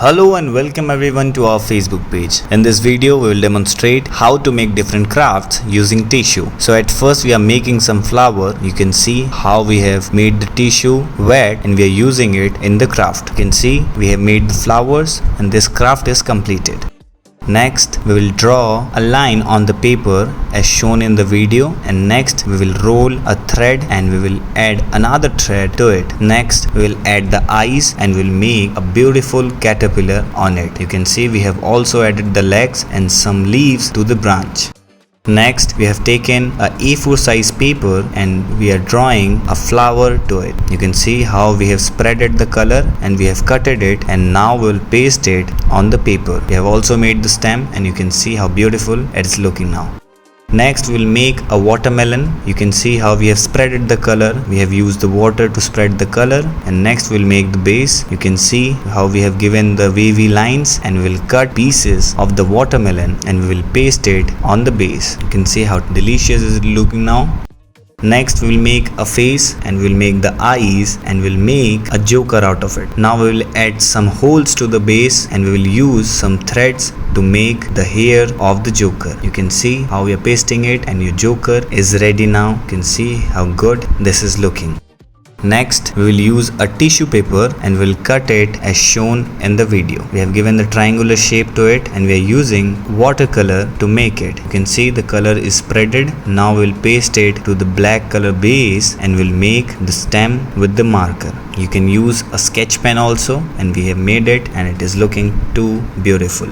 Hello and welcome everyone to our Facebook page. In this video we will demonstrate how to make different crafts using tissue. So at first we are making some flower. You can see how we have made the tissue wet and we are using it in the craft. You can see we have made the flowers and this craft is completed. Next we will draw a line on the paper as shown in the video, and next we will roll a thread and we will add another thread to it. Next we will add the eyes and we will make a beautiful caterpillar on it. You can see we have also added the legs and some leaves to the branch. Next we have taken a A4 size paper and we are drawing a flower to it. You can see how we have spreaded the color and we have cutted it, and now we will paste it on the paper. We have also made the stem and you can see how beautiful it is looking now. Next we will make a watermelon. You can see how we have spreaded the color. We have used the water to spread the color, and next we will make the base. You can see how we have given the wavy lines, and we will cut pieces of the watermelon and we will paste it on the base. You can see how delicious it is looking now. Next we will make a face and we will make the eyes and we will make a joker out of it. Now we will add some holes to the base and we will use some threads to make the hair of the joker. You can see how we are pasting it and your joker is ready now. You can see how good this is looking. Next we will use a tissue paper and we will cut it as shown in the video. We have given the triangular shape to it and we are using watercolor to make it. You can see the color is spreaded. Now we will paste it to the black color base and we will make the stem with the marker. You can use a sketch pen also, and we have made it and it is looking too beautiful.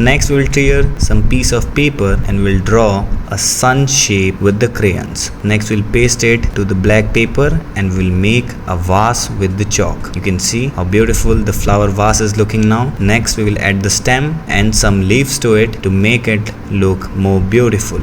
Next we will tear some piece of paper and we will draw a sun shape with the crayons. Next we will paste it to the black paper and we will make a vase with the chalk. You can see how beautiful the flower vase is looking now. Next we will add the stem and some leaves to it to make it look more beautiful.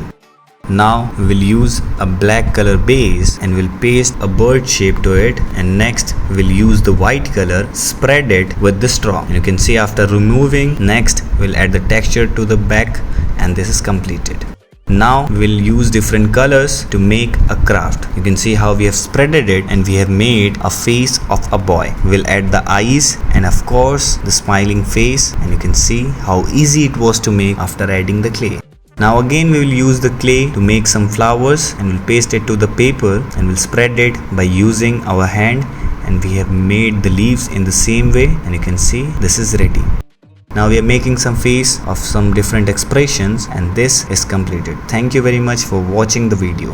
Now we will use a black color base and we'll paste a bird shape to it, and next we'll use the white color, spread it with the straw. And you can see after removing, next we'll add the texture to the back and this is completed. Now we'll use different colors to make a craft. You can see how we have spreaded it and we have made a face of a boy. We'll add the eyes and of course the smiling face, and you can see how easy it was to make after adding the clay. Now again we will use the clay to make some flowers and we'll paste it to the paper and we'll spread it by using our hand, and we have made the leaves in the same way, and you can see this is ready. Now we are making some face of some different expressions and this is completed. Thank you very much for watching the video.